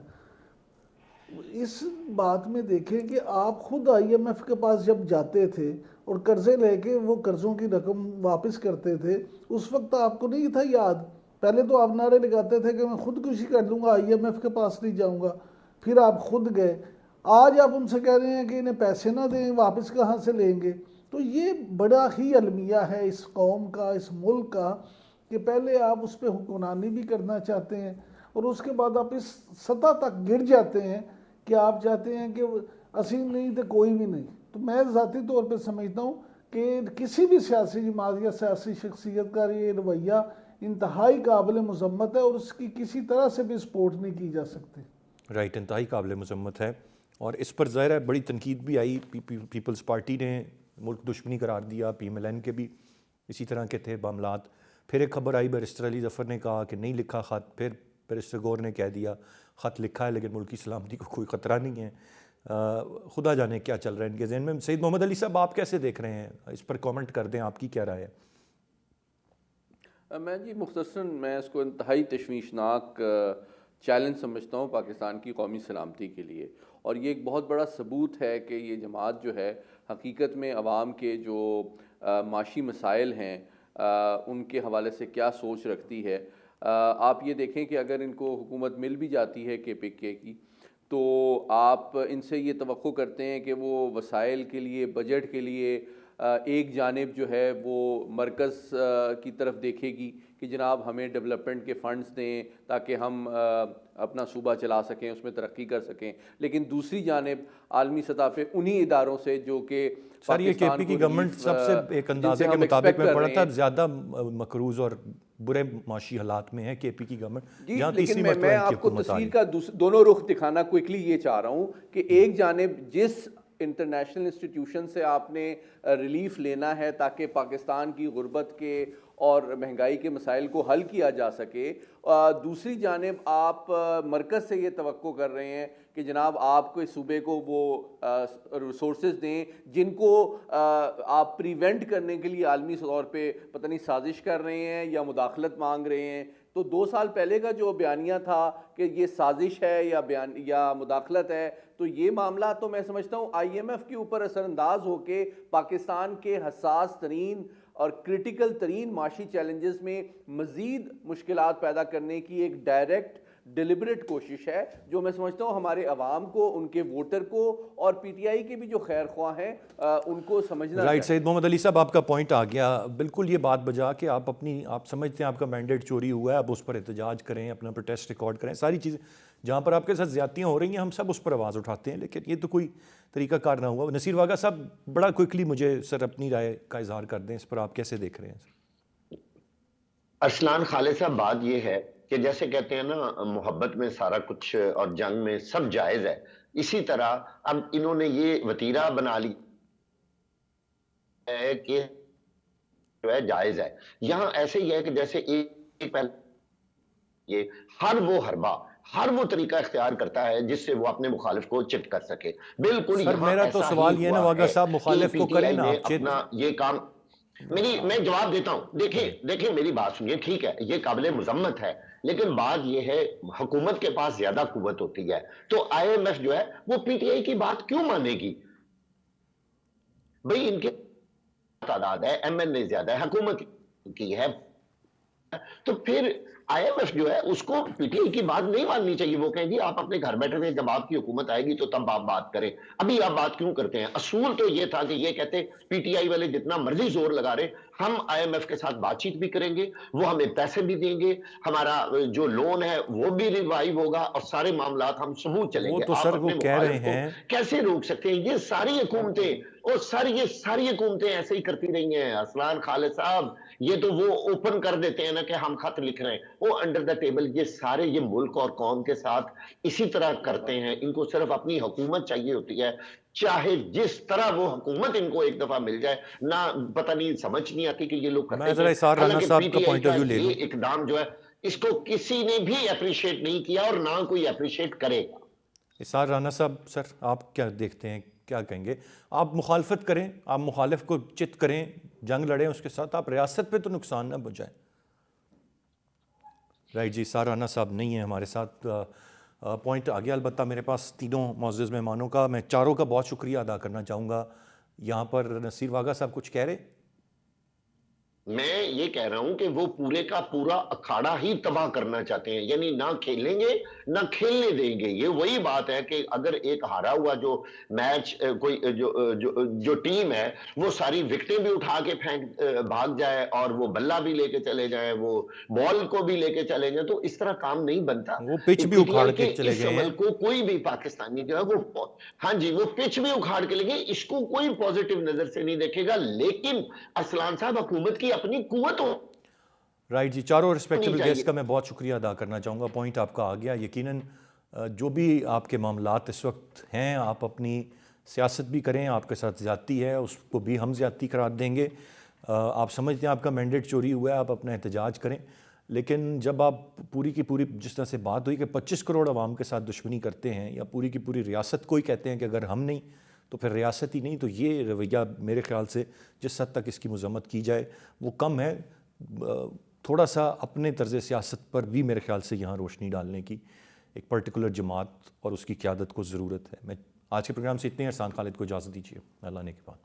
اس بات میں دیکھیں کہ آپ خود IMF کے پاس جب جاتے تھے اور قرضے لے کے وہ قرضوں کی رقم واپس کرتے تھے, اس وقت آپ کو نہیں تھا یاد, پہلے تو آپ نعرے لگاتے تھے کہ میں خودکشی کر لوں گا, IMF کے پاس نہیں جاؤں گا, پھر آپ خود گئے. آج آپ ان سے کہہ رہے ہیں کہ انہیں پیسے نہ دیں, واپس کہاں سے لیں گے؟ تو یہ بڑا ہی المیہ ہے اس قوم کا, اس ملک کا, کہ پہلے آپ اس پہ حکمرانی بھی کرنا چاہتے ہیں اور اس کے بعد آپ اس سطح تک گر جاتے ہیں کہ آپ چاہتے ہیں کہ اسیم نہیں تو کوئی بھی نہیں. تو میں ذاتی طور پہ سمجھتا ہوں کہ کسی بھی سیاسی جماعت یا سیاسی شخصیت کا یہ رویہ انتہائی قابل مذمت ہے اور اس کی کسی طرح سے بھی سپورٹ نہیں کی جا سکتی. رائٹ, انتہائی قابل مذمت ہے, اور اس پر ظاہر ہے بڑی تنقید بھی آئی. پیپلز پارٹی نے ملک دشمنی قرار دیا, PMLN کے بھی اسی طرح کے تھے معاملات. پھر ایک خبر آئی بیرسٹر علی ظفر نے کہا کہ نہیں لکھا خط, پھر بیرسٹر گور نے کہہ دیا خط لکھا ہے لیکن ملکی سلامتی کو کوئی خطرہ نہیں ہے. خدا جانے کیا چل رہا ہے ان کے ذہن میں. سید محمد علی صاحب, آپ کیسے دیکھ رہے ہیں اس پر, کامنٹ کر دیں, آپ کی کیا رائے ہے؟ میں جی مختصراً میں اس کو انتہائی تشویشناک چیلنج سمجھتا ہوں پاکستان کی قومی سلامتی کے لیے, اور یہ ایک بہت بڑا ثبوت ہے کہ یہ جماعت جو ہے حقیقت میں عوام کے جو معاشی مسائل ہیں ان کے حوالے سے کیا سوچ رکھتی ہے. آپ یہ دیکھیں کہ اگر ان کو حکومت مل بھی جاتی ہے KPK کی, تو آپ ان سے یہ توقع کرتے ہیں کہ وہ وسائل کے لیے، بجٹ کے لیے ایک جانب جو ہے وہ مرکز کی طرف دیکھے گی کہ جناب ہمیں ڈیولپمنٹ کے فنڈز دیں تاکہ ہم اپنا صوبہ چلا سکیں، اس میں ترقی کر سکیں، لیکن دوسری جانب عالمی سطح پہ انہی اداروں سے جو کہ سر یہ کے پی کی گورنمنٹ سب سے ایک اندازے کے مطابق میں پڑھا تھا زیادہ مقروض اور برے معاشی حالات میں ہے کے پی کی گورنمنٹ، جی، جہاں لیکن تیسری مرتبہ میں ان کی آپ کو حکومت آ تصویر رہی کا دونوں رخ دکھانا کوئکلی یہ چاہ رہا ہوں کہ ایک جانب جس انٹرنیشنل انسٹیٹیوشن سے آپ نے ریلیف لینا ہے تاکہ پاکستان کی غربت کے اور مہنگائی کے مسائل کو حل کیا جا سکے، دوسری جانب آپ مرکز سے یہ توقع کر رہے ہیں کہ جناب آپ کو اس صوبے کو وہ ریسورسز دیں جن کو آپ پریونٹ کرنے کے لیے عالمی طور پہ پتہ نہیں سازش کر رہے ہیں یا مداخلت مانگ رہے ہیں۔ تو 2 سال پہلے کا جو بیانیہ تھا کہ یہ سازش ہے یا مداخلت ہے، تو یہ معاملہ تو میں سمجھتا ہوں آئی ایم ایف کے اوپر اثر انداز ہو کے پاکستان کے حساس ترین اور کرٹیکل ترین معاشی چیلنجز میں مزید مشکلات پیدا کرنے کی ایک ڈائریکٹ ڈیلیبریٹ کوشش ہے، جو میں سمجھتا ہوں ہمارے عوام کو، ان کے ووٹر کو اور پی ٹی آئی کے بھی جو خیر خواہ ہیں ان کو سمجھنا رائٹ۔ چاہیے۔ سید محمد علی صاحب آپ کا پوائنٹ آ گیا، بالکل یہ بات بجا کہ آپ سمجھتے ہیں آپ کا مینڈیٹ چوری ہوا ہے، آپ اس پر احتجاج کریں، اپنا پروٹیسٹ ریکارڈ کریں، ساری چیزیں جہاں پر آپ کے ساتھ زیادتیاں ہو رہی ہیں ہم سب اس پر آواز اٹھاتے ہیں، لیکن یہ تو کوئی طریقہ کار نہ ہوا۔ نصیر واگا صاحب بڑا کوئکلی مجھے سر اپنی رائے کا اظہار کر دیں، اس پر آپ کیسے دیکھ رہے ہیں سر؟ ارسلان خالد صاحب، بات یہ ہے کہ جیسے کہتے ہیں نا محبت میں سارا کچھ اور جنگ میں سب جائز ہے، اسی طرح اب انہوں نے یہ وتیرہ بنا لی ہے کہ جو ہے جائز ہے۔ یہاں ایسے ہی ہے کہ جیسے ایک پہلے یہ ہر وہ حربہ، ہر وہ طریقہ اختیار کرتا ہے جس سے وہ اپنے مخالف کو چٹ کر سکے۔ بالکل سر یہاں میرا تو ایسا ہی سوال یہ ہے نا ہوا واگا ہے صاحب، کہ مخالف پی کو ٹی کریں آئی نا نے آپ چت۔ اپنا یہ کام میں جواب دیتا ہوں۔ دیکھیں میری بات سنیے، ٹھیک ہے یہ قابل مذمت ہے، لیکن بات یہ ہے حکومت کے پاس زیادہ قوت ہوتی ہے، تو آئی ایم ایف جو ہے وہ پی ٹی آئی کی بات کیوں مانے گی؟ بھئی ان کے تعداد ہے، ایم این اے زیادہ ہے، حکومت کی ہے، تو پھر آئی ایم ایف جو ہے اس کو پی ٹی آئی کی بات نہیں ماننی چاہیے۔ وہ کہیں گی آپ اپنے گھر بیٹھے ہوئے، جب آپ کی حکومت آئے گی تو تب آپ بات کریں، ابھی آپ بات کیوں کرتے ہیں؟ اصول تو یہ تھا کہ یہ کہتے پی ٹی آئی والے جتنا مرضی زور لگا رہے، ہم آئی ایم ایف کے ساتھ بات چیت بھی کریں گے، وہ ہمیں پیسے بھی دیں گے، ہمارا جو لون ہے وہ بھی ریوائیو ہوگا، اور سارے معاملات ہم ثبوت چلیں وہ گے۔ تو آپ سر وہ اپنے کہہ رہے مخالف کو ہیں، کیسے روک سکتے ہیں؟ یہ ساری حکومتیں اور یہ ساری حکومتیں ایسے ہی کرتی رہی ہیں۔ ارسلان خالد صاحب، یہ تو وہ اوپن کر دیتے ہیں نا کہ ہم خط لکھ رہے ہیں، وہ انڈر دا ٹیبل یہ سارے یہ ملک اور قوم کے ساتھ اسی طرح کرتے ہیں۔ ان کو صرف اپنی حکومت چاہیے ہوتی ہے، چاہے جس طرح وہ حکومت ان کو ایک دفعہ مل جائے، نہ پتہ نہیں سمجھ نہیں آتی کہ یہ لوگ میں کرتے ذرا ہیں۔ اسحار رانا حالانکہ صاحب پی کا ٹی آئی پوائنٹ آف کا ویو لے لوں۔ یہ اقدام جو ہے اس کو کسی نے بھی اپریشیٹ نہیں کیا اور نہ کوئی اپریشیٹ کرے گا۔ اسحار رانا صاحب سر آپ کیا دیکھتے ہیں، کیا کہیں گے؟ آپ مخالفت کریں، آپ مخالف کو چت کریں، جنگ لڑیں اس کے ساتھ، آپ ریاست پہ تو نقصان نہ پہنچائیں۔ رائٹ جی، اسحار رانا صاحب نہیں ہیں ہمارے ساتھ، پوائنٹ آ گیا۔ البتہ میرے پاس تینوں معزز مہمانوں کا، میں چاروں کا بہت شکریہ ادا کرنا چاہوں گا۔ یہاں پر نصیر واگا صاحب کچھ کہہ رہے؟ میں یہ کہہ رہا ہوں کہ وہ پورے کا پورا اکھاڑا ہی تباہ کرنا چاہتے ہیں، یعنی نہ کھیلیں گے نہ کھیلنے دیں گے۔ یہ وہی بات ہے کہ اگر ایک ہارا ہوا جو میچ کوئی جو ٹیم ہے وہ ساری وکٹیں بھی اٹھا کے پھینک بھاگ جائے اور وہ بلہ بھی لے کے چلے جائیں، وہ بال کو بھی لے کے چلے جائیں، تو اس طرح کام نہیں بنتا۔ وہ پچ بھی پی ٹی اکھاڑ آئی کے کے چلے اس گئے ہیں۔ عمل کو کوئی بھی پاکستانی جو ہے وہ ہاں جی وہ پچ بھی اکھاڑ کے لے گئے، اس کو کوئی پازیٹیو نظر سے نہیں دیکھے گا، لیکن ارسلان صاحب حکومت کی اپنی قوت ہو رائٹ جی، چاروں ریسپیکٹیبل چاہیے۔ گیسٹ کا میں بہت شکریہ ادا کرنا چاہوں گا۔ پوائنٹ آپ کا آ گیا۔ یقیناً جو بھی آپ کے معاملات اس وقت ہیں، آپ اپنی سیاست بھی کریں، آپ کے ساتھ زیادتی ہے اس کو بھی ہم زیادتی قرار دیں گے۔ آپ سمجھتے ہیں آپ کا مینڈیٹ چوری ہوا ہے، آپ اپنا احتجاج کریں، لیکن جب آپ پوری کی پوری جس طرح سے بات ہوئی کہ 25 کروڑ عوام کے ساتھ دشمنی کرتے ہیں، یا پوری کی پوری ریاست کو ہی کہتے ہیں کہ اگر ہم نہیں تو پھر ریاست ہی نہیں، تو یہ رویہ میرے خیال سے جس حد تک اس کی مذمت کی جائے وہ کم ہے۔ تھوڑا سا اپنے طرز سیاست پر بھی میرے خیال سے یہاں روشنی ڈالنے کی ایک پرٹیکولر جماعت اور اس کی قیادت کو ضرورت ہے۔ میں آج کے پروگرام سے اتنے، ارسلان خالد کو اجازت دیجیے، اللہ نے کے بعد۔